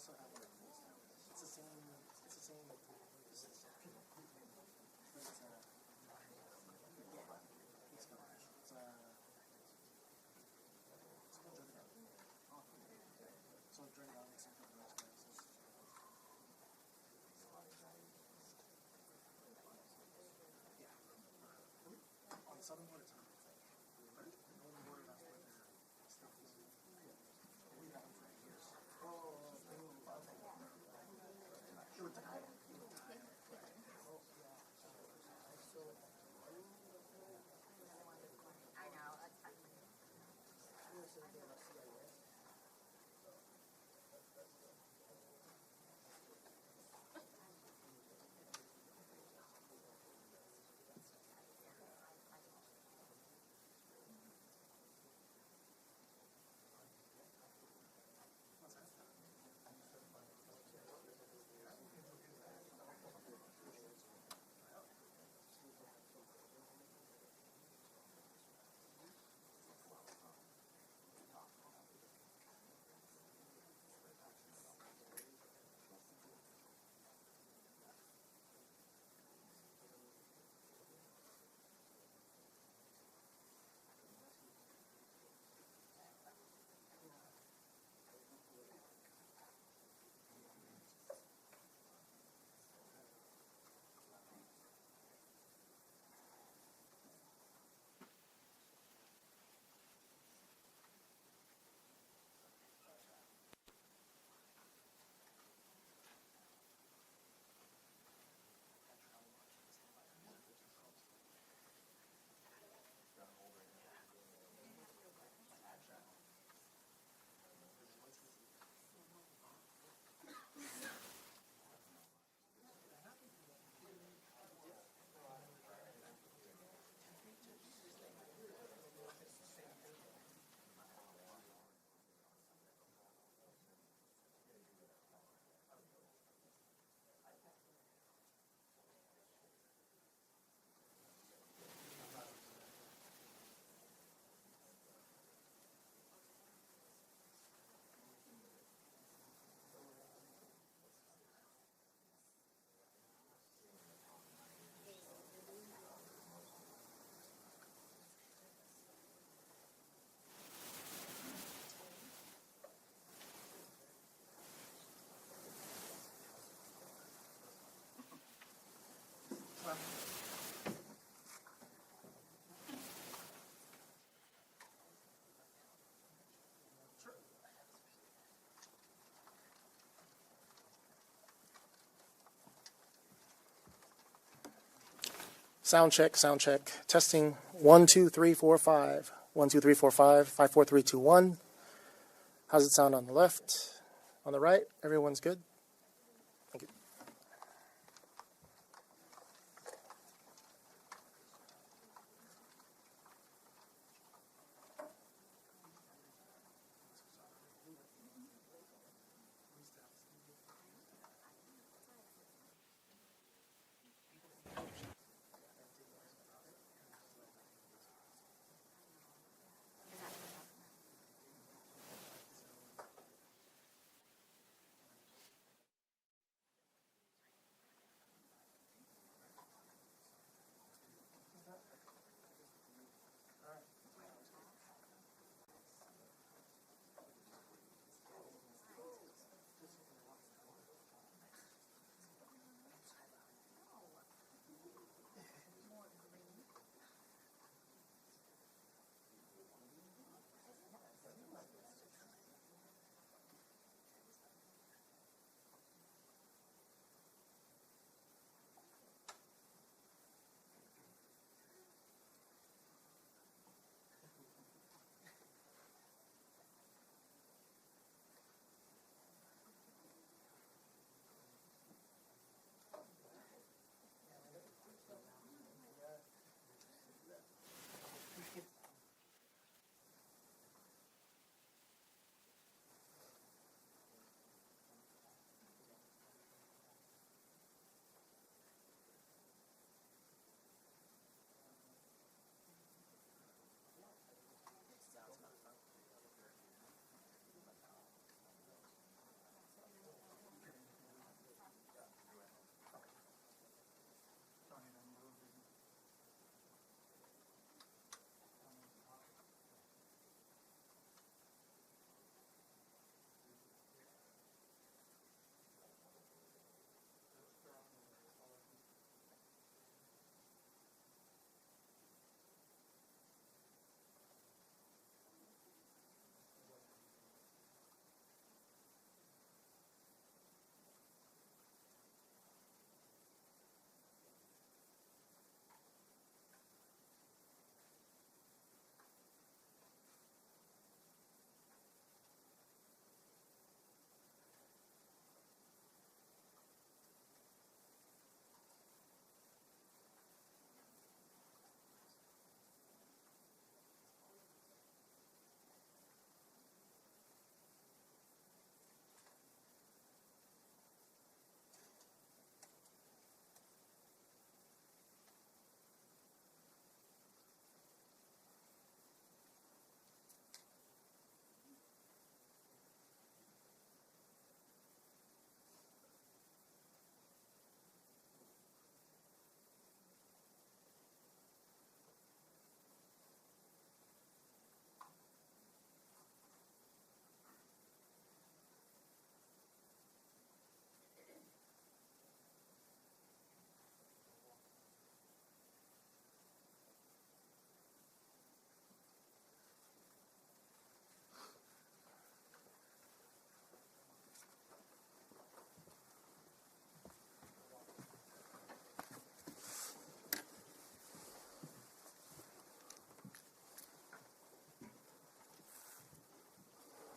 also have like it's the same position. But it's he's garage. It's called drawdown. So drawdown makes some different experiences. Yeah. On the southern border, it's not. But the northern border, that's where their stuff is. We got them for years. Oh, it would die. I know. Sound check, sound check. Testing 1, 2, 3, 4, 5. 1, 2, 3, 4, 5. 5, 4, 3, 2, 1. How's it sound on the left? On the right? Everyone's good? Thank you.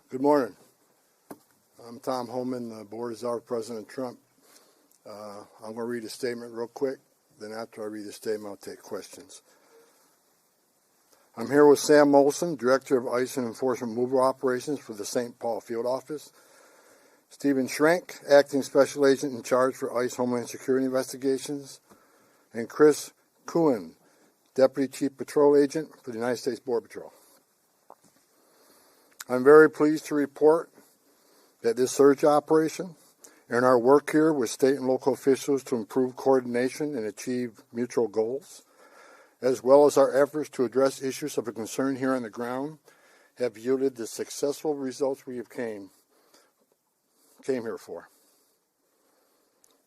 Good morning. I'm Tom Homan, the board of Czar President Trump. I'm going to read a statement real quick. Then after I read the statement, I'll take questions. I'm here with Sam Molson, Director of ICE and Enforcement Removal Operations for the St. Paul Field Office. Stephen Schrank, Acting Special Agent in charge for ICE Homeland Security Investigations. And Chris Kuhn, Deputy Chief Patrol Agent for the United States Border Patrol. I'm very pleased to report that this surge operation and our work here with state and local officials to improve coordination and achieve mutual goals, as well as our efforts to address issues of a concern here on the ground, have yielded the successful results we have came here for.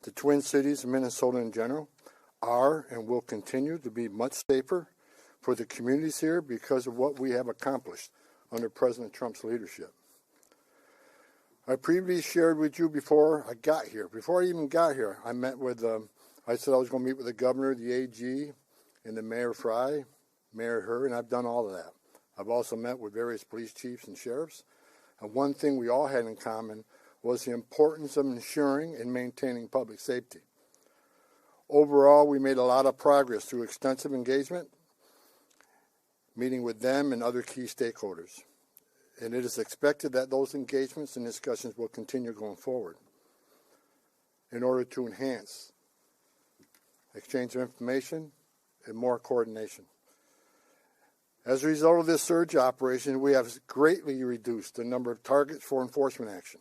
The Twin Cities and Minnesota in general are and will continue to be much safer for the communities here because of what we have accomplished under President Trump's leadership. I previously shared with you before I got here. Before I even got here, I met with, I said I was going to meet with the governor, the AG, and the Mayor Fry, Mayor Herr, and I've done all of that. I've also met with various police chiefs and sheriffs. And one thing we all had in common was the importance of ensuring and maintaining public safety. Overall, we made a lot of progress through extensive engagement, meeting with them and other key stakeholders. And it is expected that those engagements and discussions will continue going forward in order to enhance exchange of information and more coordination. As a result of this surge operation, we have greatly reduced the number of targets for enforcement action.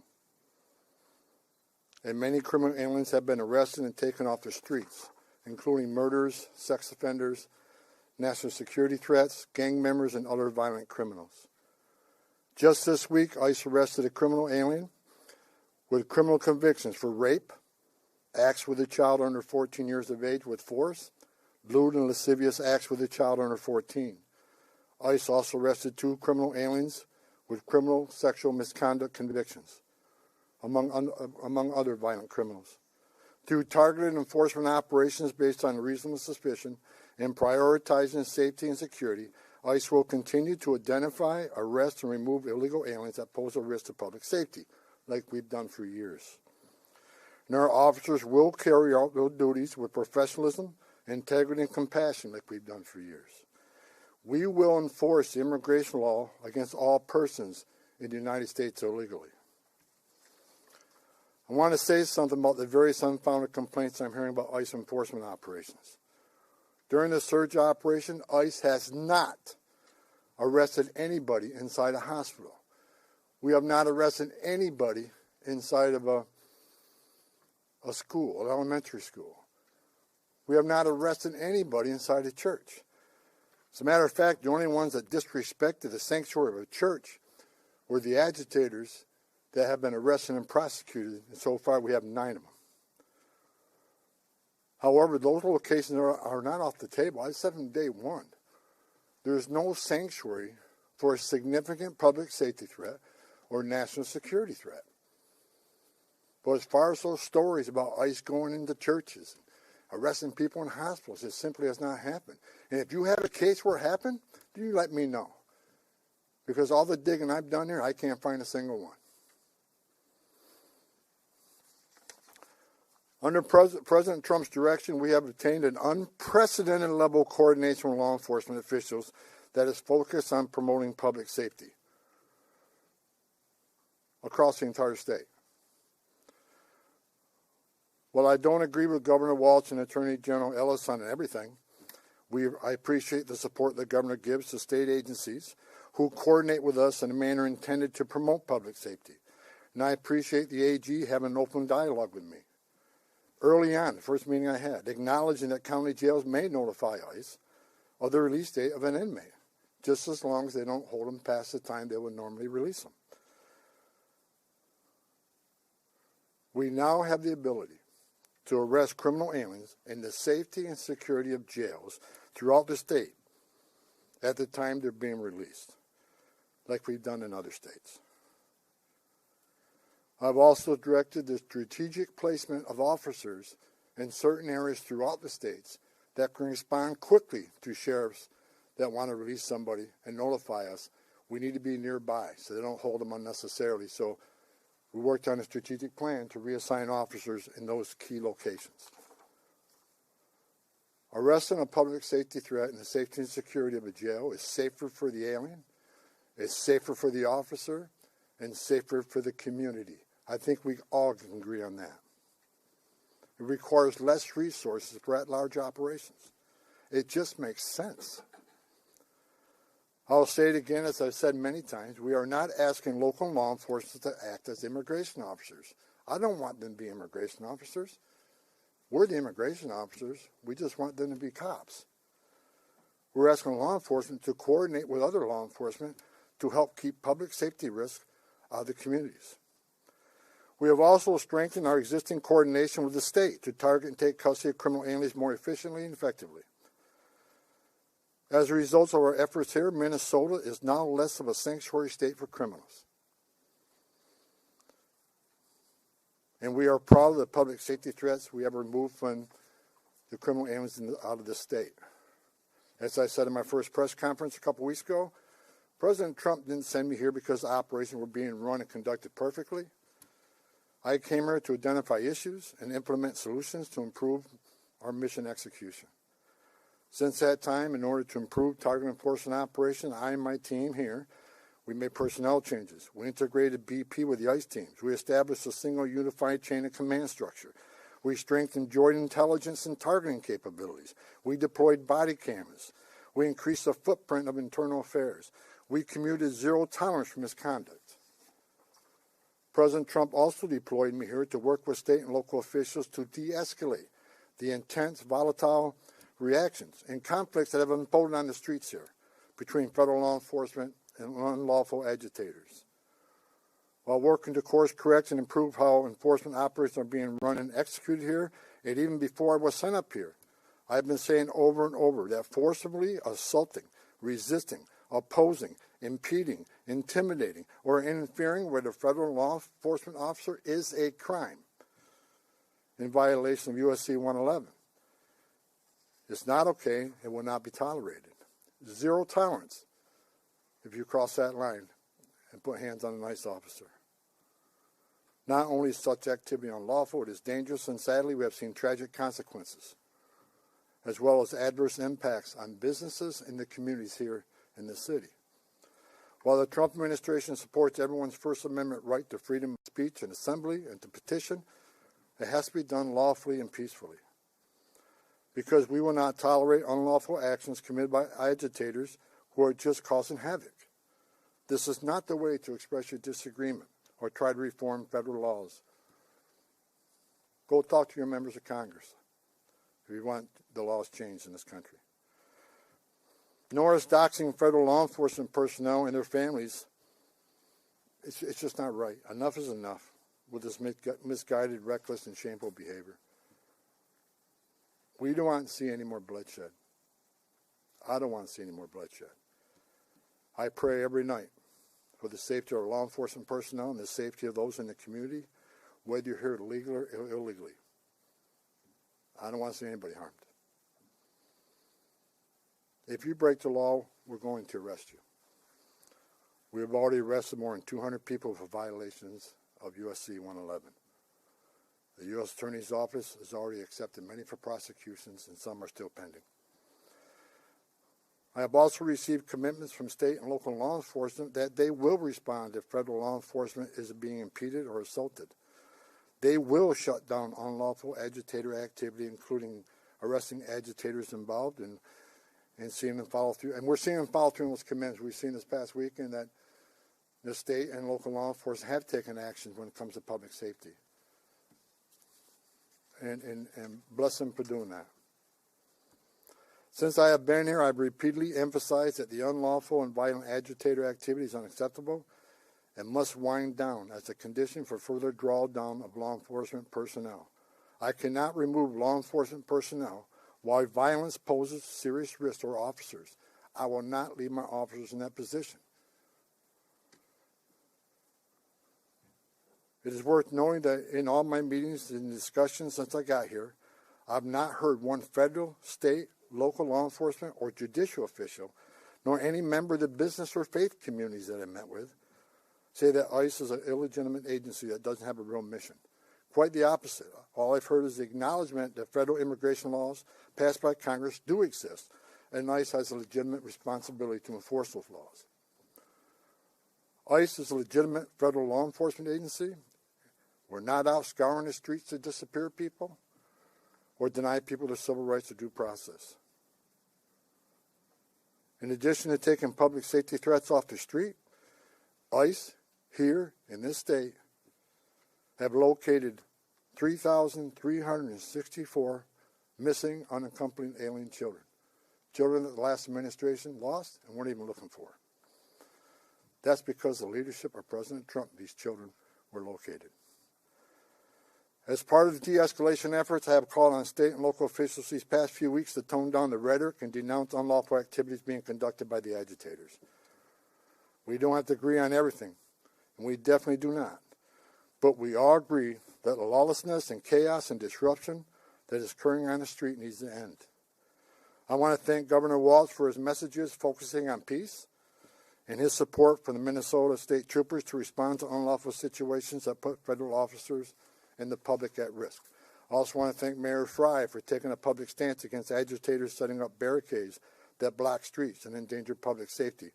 And many criminal aliens have been arrested and taken off the streets, including murderers, sex offenders, national security threats, gang members, and other violent criminals. Just this week, ICE arrested a criminal alien with criminal convictions for rape, acts with a child under 14 years of age with force, lewd and lascivious acts with a child under 14. ICE also arrested 2 criminal aliens with criminal sexual misconduct convictions, among other violent criminals. Through targeted enforcement operations based on reasonable suspicion and prioritizing safety and security, ICE will continue to identify, arrest, and remove illegal aliens that pose a risk to public safety, like we've done for years. And our officers will carry out their duties with professionalism, integrity, and compassion, like we've done for years. We will enforce the immigration law against all persons in the United States illegally. I want to say something about the various unfounded complaints I'm hearing about ICE enforcement operations. During the surge operation, ICE has not arrested anybody inside a hospital. We have not arrested anybody inside of a school, an elementary school. We have not arrested anybody inside a church. As a matter of fact, the only ones that disrespected the sanctuary of a church were the agitators that have been arrested and prosecuted, and so far we have 9 of them. However, those locations are not off the table. I said from day one, there is no sanctuary for a significant public safety threat or national security threat. But as far as those stories about ICE going into churches, arresting people in hospitals, it simply has not happened. And if you have a case where it happened, you let me know. Because all the digging I've done here, I can't find a single one. Under President Trump's direction, we have obtained an unprecedented level of coordination with law enforcement officials that is focused on promoting public safety across the entire state. While I don't agree with Governor Walz and Attorney General Ellis on everything, I appreciate the support the governor gives to state agencies who coordinate with us in a manner intended to promote public safety. And I appreciate the AG having an open dialogue with me. Early on, the first meeting I had, acknowledging that county jails may notify ICE of the release date of an inmate, just as long as they don't hold them past the time they would normally release them. We now have the ability to arrest criminal aliens in the safety and security of jails throughout the state at the time they're being released, like we've done in other states. I've also directed the strategic placement of officers in certain areas throughout the states that can respond quickly to sheriffs that want to release somebody and notify us We need to be nearby so they don't hold them unnecessarily. So we worked on a strategic plan to reassign officers in those key locations. Arresting a public safety threat and the safety and security of a jail is safer for the alien, it's safer for the officer, and safer for the community. I think we all can agree on that. It requires less resources for at-large operations. It just makes sense. I'll say it again, as I've said many times, we are not asking local law enforcement to act as immigration officers. I don't want them to be immigration officers. We're the immigration officers. We just want them to be cops. We're asking law enforcement to coordinate with other law enforcement to help keep public safety risks out of the communities. We have also strengthened our existing coordination with the state to target and take custody of criminal aliens more efficiently and effectively. As a result of our efforts here, Minnesota is now less of a sanctuary state for criminals. And we are proud of the public safety threats we have removed from the criminal aliens out of the state. As I said in my first press conference a couple weeks ago, President Trump didn't send me here because the operations were being run and conducted perfectly. I came here to identify issues and implement solutions to improve our mission execution. Since that time, in order to improve target enforcement operation, I and my team here, we made personnel changes. We integrated BP with the ICE teams. We established a single unified chain of command structure. We strengthened joint intelligence and targeting capabilities. We deployed body cameras. We increased the footprint of internal affairs. We commuted zero tolerance for misconduct. President Trump also deployed me here to work with state and local officials to de-escalate the intense, volatile reactions and conflicts that have unfolded on the streets here between federal law enforcement and unlawful agitators. While working to course correct and improve how enforcement operations are being run and executed here, and even before I was sent up here, I've been saying over and over that forcibly assaulting, resisting, opposing, impeding, intimidating, or interfering with a federal law enforcement officer is a crime in violation of USC 111. It's not okay. It will not be tolerated. Zero tolerance if you cross that line and put hands on a ICE officer. Not only is such activity unlawful, it is dangerous, and sadly we have seen tragic consequences, as well as adverse impacts on businesses and the communities here in the city. While the Trump administration supports everyone's First Amendment right to freedom of speech and assembly and to petition, it has to be done lawfully and peacefully. Because we will not tolerate unlawful actions committed by agitators who are just causing havoc. This is not the way to express your disagreement or try to reform federal laws. Go talk to your members of Congress if you want the laws changed in this country. Nor is doxing federal law enforcement personnel and their families, it's just not right. Enough is enough with this misguided, reckless, and shameful behavior. We don't want to see any more bloodshed. I don't want to see any more bloodshed. I pray every night for the safety of our law enforcement personnel and the safety of those in the community, whether you're here legally or illegally. I don't want to see anybody harmed. If you break the law, we're going to arrest you. We have already arrested more than 200 people for violations of USC 111. The U.S. Attorney's Office has already accepted many for prosecutions, and some are still pending. I have also received commitments from state and local law enforcement that they will respond if federal law enforcement is being impeded or assaulted. They will shut down unlawful agitator activity, including arresting agitators involved and seeing them follow through. And we're seeing them follow through on those commitments. We've seen this past weekend that the state and local law enforcement have taken action when it comes to public safety. And bless them for doing that. Since I have been here, I've repeatedly emphasized that the unlawful and violent agitator activity is unacceptable and must wind down as a condition for further drawdown of law enforcement personnel. I cannot remove law enforcement personnel while violence poses serious risk to our officers. I will not leave my officers in that position. It is worth noting that in all my meetings and discussions since I got here, I've not heard one federal, state, local law enforcement, or judicial official nor any member of the business or faith communities that I met with say that ICE is an illegitimate agency that doesn't have a real mission. Quite the opposite. All I've heard is the acknowledgement that federal immigration laws passed by Congress do exist, and ICE has a legitimate responsibility to enforce those laws. ICE is a legitimate federal law enforcement agency. We're not out scouring the streets to disappear people or deny people their civil rights or due process. In addition to taking public safety threats off the street, ICE, here in this state, have located 3,364 missing unaccompanied alien children. Children that the last administration lost and weren't even looking for. That's because of the leadership of President Trump, these children were located. As part of the de-escalation efforts, I have called on state and local officials these past few weeks to tone down the rhetoric and denounce unlawful activities being conducted by the agitators. We don't have to agree on everything, and we definitely do not. But we all agree that the lawlessness and chaos and disruption that is occurring on the street needs to end. I want to thank Governor Walz for his messages focusing on peace and his support for the Minnesota State Troopers to respond to unlawful situations that put federal officers and the public at risk. I also want to thank Mayor Fry for taking a public stance against agitators setting up barricades that block streets and endanger public safety,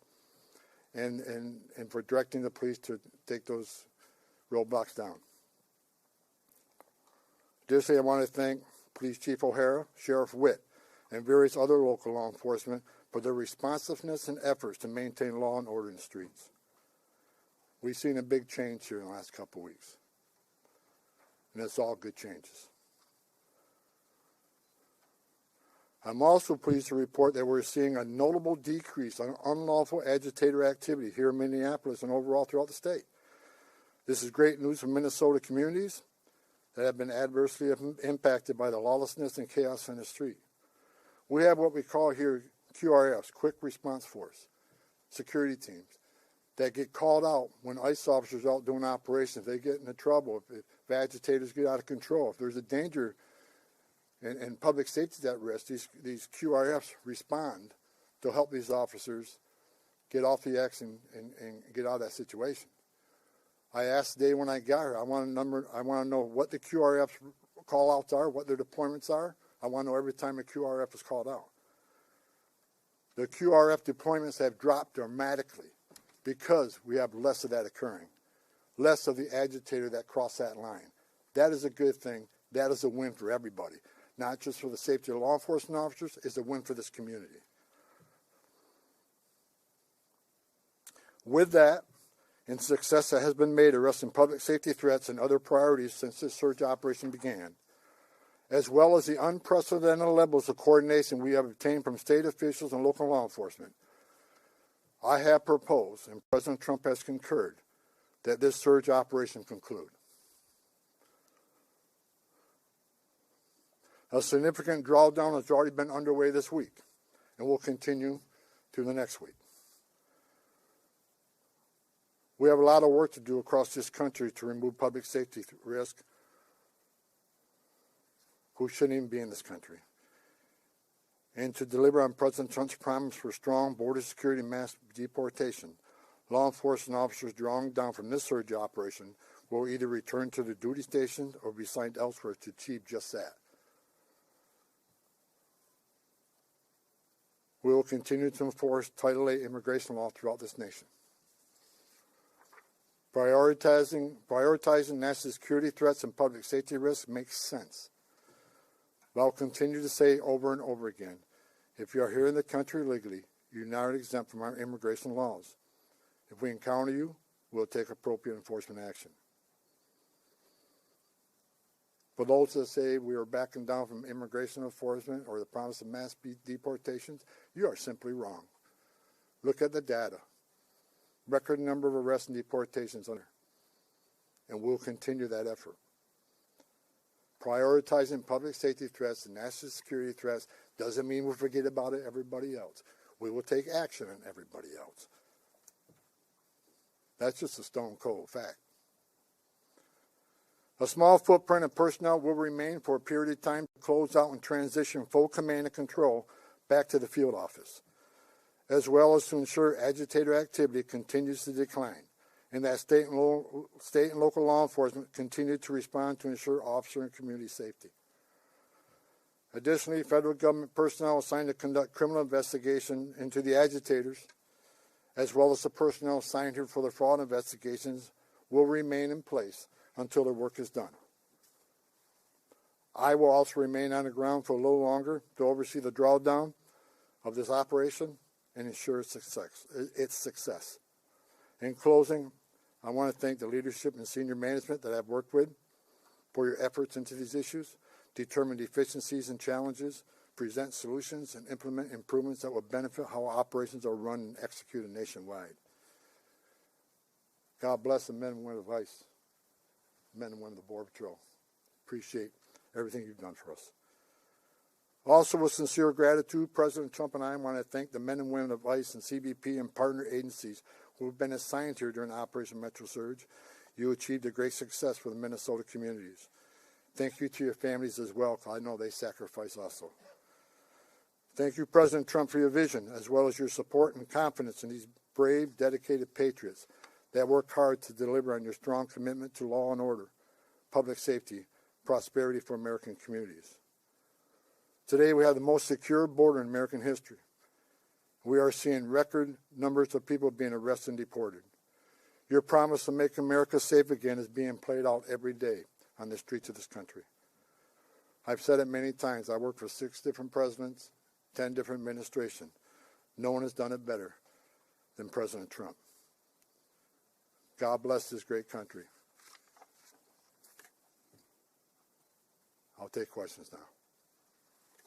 and for directing the police to take those roadblocks down. Additionally, I want to thank Police Chief O'Hara, Sheriff Witt, and various other local law enforcement for their responsiveness and efforts to maintain law and order in the streets. We've seen a big change here in the last couple of weeks, and it's all good changes. I'm also pleased to report that we're seeing a notable decrease on unlawful agitator activity here in Minneapolis and overall throughout the state. This is great news for Minnesota communities that have been adversely impacted by the lawlessness and chaos on the street. We have what we call here QRFs, Quick Response Force, security teams, that get called out when ICE officers are out doing operations. They get into trouble if agitators get out of control. If there's a danger and public safety is at risk, these QRFs respond to help these officers get off the X and get out of that situation. I asked today when I got here, I want to know what the QRF call-outs are, what their deployments are. I want to know every time a QRF is called out. The QRF deployments have dropped dramatically because we have less of that occurring, less of the agitator that cross that line. That is a good thing. That is a win for everybody, not just for the safety of law enforcement officers. It's a win for this community. With that, and success that has been made arresting public safety threats and other priorities since this surge operation began, as well as the unprecedented levels of coordination we have obtained from state officials and local law enforcement, I have proposed, and President Trump has concurred, that this surge operation conclude. A significant drawdown has already been underway this week and will continue through the next week. We have a lot of work to do across this country to remove public safety risk who shouldn't even be in this country, and to deliver on President Trump's promise for strong border security and mass deportation. Law enforcement officers drawing down from this surge operation will either return to the duty station or be assigned elsewhere to achieve just that. We will continue to enforce Title VIII immigration law throughout this nation. Prioritizing national security threats and public safety risks makes sense. But I'll continue to say over and over again, if you are here in the country legally, you're not exempt from our immigration laws. If we encounter you, we'll take appropriate enforcement action. For those that say we are backing down from immigration enforcement or the promise of mass deportations, you are simply wrong. Look at the data. Record number of arrests and deportations under, and we'll continue that effort. Prioritizing public safety threats and national security threats doesn't mean we forget about everybody else. We will take action on everybody else. That's just a stone cold fact. A small footprint of personnel will remain for a period of time to close out and transition full command and control back to the field office. as well as to ensure agitator activity continues to decline, and that state and local law enforcement continue to respond to ensure officer and community safety. Additionally, federal government personnel assigned to conduct criminal investigation into the agitators, as well as the personnel assigned here for the fraud investigations, will remain in place until their work is done. I will also remain on the ground for a little longer to oversee the drawdown of this operation and ensure its success. In closing, I want to thank the leadership and senior management that I've worked with for your efforts into these issues, determine deficiencies and challenges, present solutions, and implement improvements that will benefit how operations are run and executed nationwide. God bless the men and women of ICE, men and women of the Border Patrol. Appreciate everything you've done for us. Also, with sincere gratitude, President Trump and I want to thank the men and women of ICE and CBP and partner agencies who have been assigned here during Operation Metro Surge. You achieved a great success for the Minnesota communities. Thank you to your families as well, because I know they sacrifice also. Thank you, President Trump, for your vision, as well as your support and confidence in these brave, dedicated patriots that work hard to deliver on your strong commitment to law and order, public safety, prosperity for American communities. Today, we have the most secure border in American history. We are seeing record numbers of people being arrested and deported. Your promise to make America safe again is being played out every day on the streets of this country. I've said it many times. I worked for 6 different presidents, 10 different administrations. No one has done it better than President Trump. God bless this great country. I'll take questions now.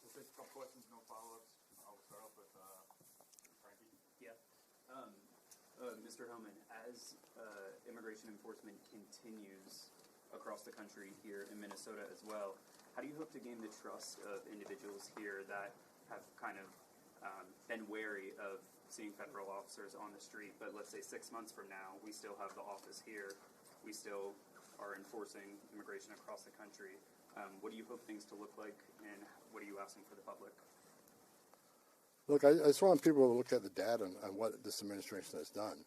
We'll take a couple questions, no follow-ups. I'll start off with Frankie. Yeah. Mr. Homan, as immigration enforcement continues across the country here in Minnesota as well, how do you hope to gain the trust of individuals here that have kind of been wary of seeing federal officers on the street, but let's say 6 months from now, we still have the office here, we still are enforcing immigration across the country. What do you hope things to look like, and what are you asking for the public? Look, I just want people to look at the data on what this administration has done.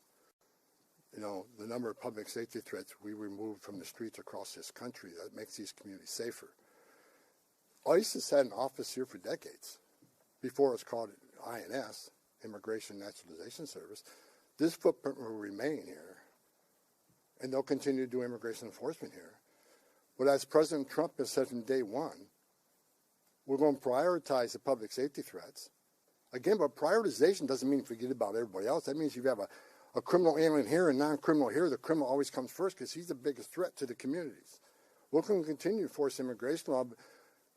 You know, the number of public safety threats we removed from the streets across this country, that makes these communities safer. ICE has had an office here for decades. Before it was called INS, Immigration Naturalization Service. This footprint will remain here, and they'll continue to do immigration enforcement here. But as President Trump has said from day one, we're going to prioritize the public safety threats. Again, but prioritization doesn't mean forget about everybody else. That means if you have a criminal alien here and non-criminal here, the criminal always comes first because he's the biggest threat to the communities. We're going to continue to force immigration law.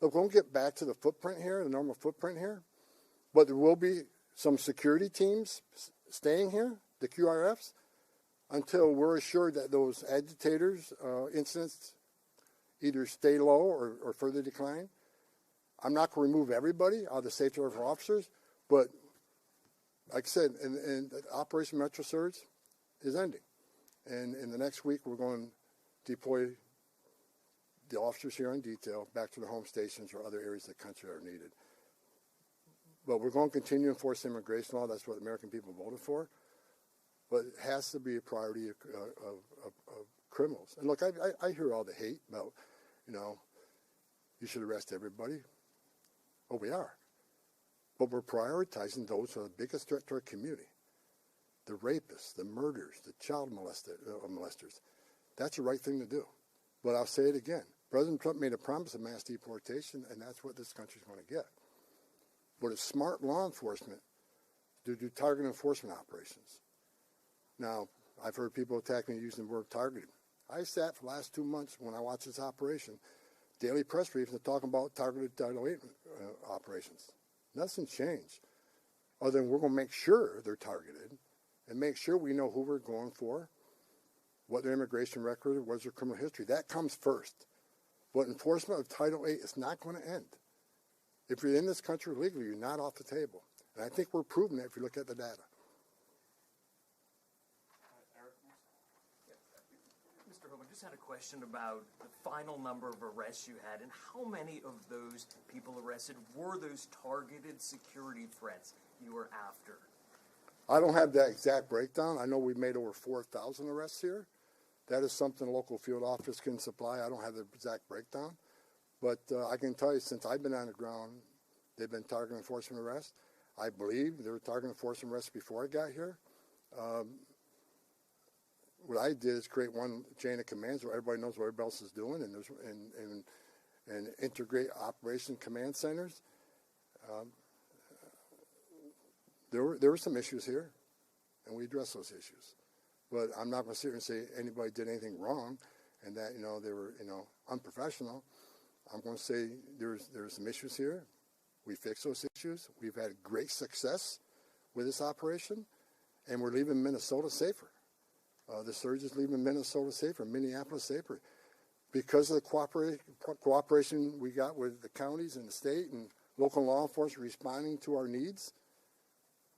Look, we won't get back to the footprint here, the normal footprint here, but there will be some security teams staying here, the QRFs, until we're assured that those agitators incidents either stay low or further decline. I'm not going to remove everybody out of the safety of our officers, but like I said, and Operation Metro Surge is ending. And in the next week, we're going to deploy the officers here in detail back to their home stations or other areas of the country that are needed. But we're going to continue to enforce immigration law. That's what the American people voted for. But it has to be a priority of criminals. And look, I hear all the hate about, you know, you should arrest everybody. Oh, we are. But we're prioritizing those who are the biggest threat to our community. The rapists, the murderers, the child molesters. That's the right thing to do. But I'll say it again. President Trump made a promise of mass deportation, and that's what this country's going to get. But it's smart law enforcement to do target enforcement operations. Now, I've heard people attack me using the word targeted. I sat for the last 2 months when I watched this operation, daily press briefings talking about targeted Title 8 operations. Nothing changed, other than we're going to make sure they're targeted and make sure we know who we're going for, what their immigration record, what's their criminal history. That comes first. But enforcement of Title 8 is not going to end. If you're in this country legally, you're not off the table. And I think we're proving that if you look at the data. Mr. Homan, just had a question about the final number of arrests you had, and how many of those people arrested were those targeted security threats you were after? I don't have that exact breakdown. I know we've made over 4,000 arrests here. That is something local field office can supply. I don't have the exact breakdown. But I can tell you, since I've been on the ground, they've been target enforcement arrests. I believe they were target enforcement arrests before I got here. What I did is create one chain of commands where everybody knows what everybody else is doing, and integrate operation command centers. There were some issues here, and we addressed those issues. But I'm not going to sit here and say anybody did anything wrong, and that they were unprofessional. I'm going to say there's some issues here. We fixed those issues. We've had great success with this operation, and we're leaving Minnesota safer. The surge is leaving Minnesota safer, Minneapolis safer, because of the cooperation we got with the counties and the state and local law enforcement responding to our needs.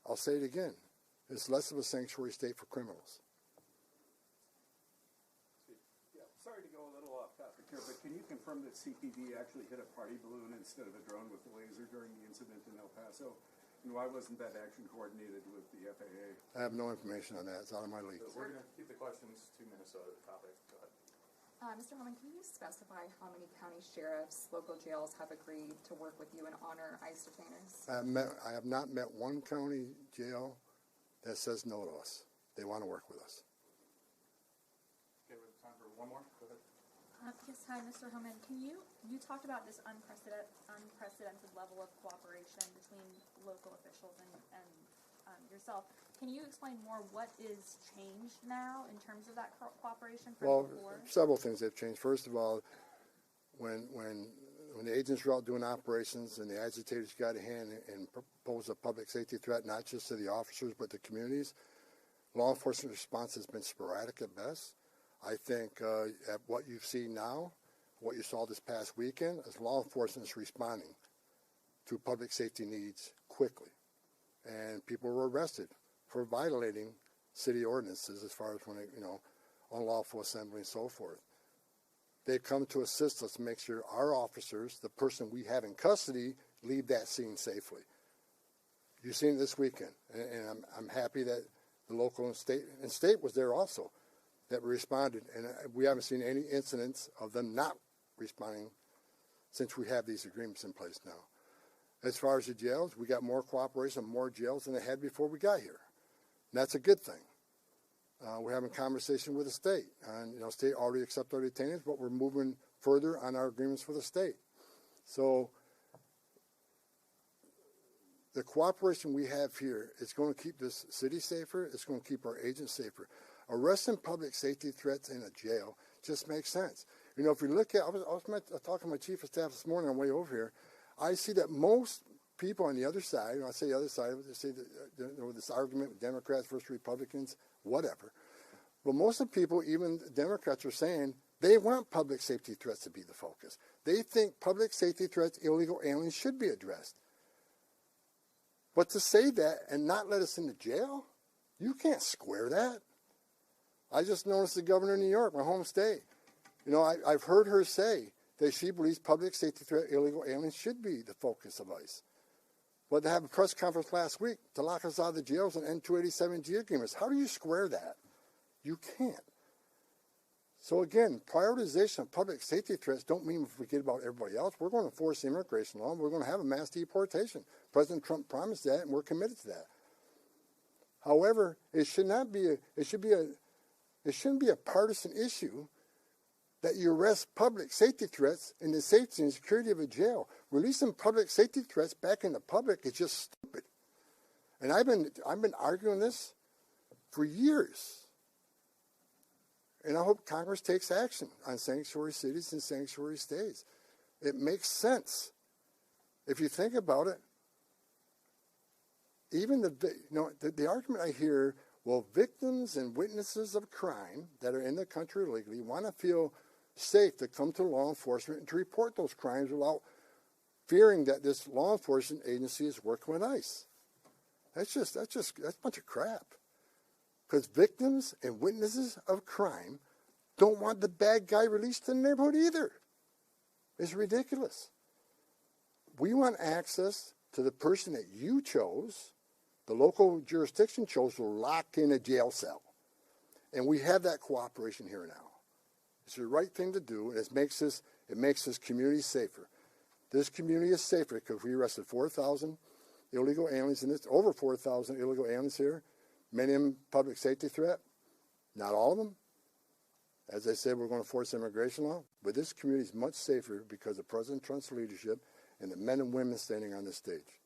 I'll say it again. It's less of a sanctuary state for criminals. Yeah, sorry to go a little off topic here, but can you confirm that CPD actually hit a party balloon instead of a drone with a laser during the incident in El Paso? And why wasn't that action coordinated with the FAA? I have no information on that. It's out of my league. So we're going to keep the questions to Minnesota topic. Go ahead. Mr. Homan, can you specify how many county sheriffs, local jails have agreed to work with you and honor ICE detainers? I have not met one county jail that says no to us. They want to work with us. Okay, we have time for one more. Go ahead. Yes, hi, Mr. Homan. You talked about this unprecedented level of cooperation between local officials and yourself. Can you explain more what is changed now in terms of that cooperation from before? Several things have changed. First of all, when the agents were out doing operations and the agitators got a hand and proposed a public safety threat, not just to the officers but the communities, law enforcement response has been sporadic at best. I think at what you've seen now, what you saw this past weekend, is law enforcement is responding to public safety needs quickly. And people were arrested for violating city ordinances as far as when unlawful assembly and so forth. They come to assist us to make sure our officers, the person we have in custody, leave that scene safely. You've seen it this weekend, and I'm happy that the local and state was there also, that responded, and we haven't seen any incidents of them not responding since we have these agreements in place now. As far as the jails, we got more cooperation, more jails than they had before we got here. And that's a good thing. We're having conversation with the state, and state already accepted our detainees, but we're moving further on our agreements with the state. So the cooperation we have here is going to keep this city safer. It's going to keep our agents safer. Arresting public safety threats in a jail just makes sense. If we look at, I was talking to my chief of staff this morning on the way over here. I see that most people on the other side, when I say the other side, they say that, this argument with Democrats versus Republicans, whatever. But most of the people, even Democrats, are saying they want public safety threats to be the focus. They think public safety threats, illegal aliens, should be addressed. But to say that and not let us into jail, you can't square that. I just noticed the governor of New York, my home state. I've heard her say that she believes public safety threat, illegal aliens should be the focus of ICE. But to have a press conference last week to lock us out of the jails and end 287G agreements, how do you square that? You can't. So again, prioritization of public safety threats don't mean we forget about everybody else. We're going to enforce the immigration law. We're going to have a mass deportation. President Trump promised that, and we're committed to that. However, it shouldn't be a partisan issue that you arrest public safety threats in the safety and security of a jail. Releasing public safety threats back in the public is just stupid. And I've been arguing this for years. And I hope Congress takes action on sanctuary cities and sanctuary states. It makes sense. If you think about it, even the argument I hear, well, victims and witnesses of crime that are in the country illegally want to feel safe to come to law enforcement and to report those crimes without fearing that this law enforcement agency is working with ICE. That's a bunch of crap. Because victims and witnesses of crime don't want the bad guy released to the neighborhood either. It's ridiculous. We want access to the person that you chose The local jurisdiction chose to lock in a jail cell. And we have that cooperation here now. It's the right thing to do, and it makes this community safer. This community is safer because we arrested 4,000 illegal aliens in this, over 4,000 illegal aliens here, many of them public safety threat, not all of them. As I said, we're going to force immigration law, but this community is much safer because of President Trump's leadership and the men and women standing on this stage.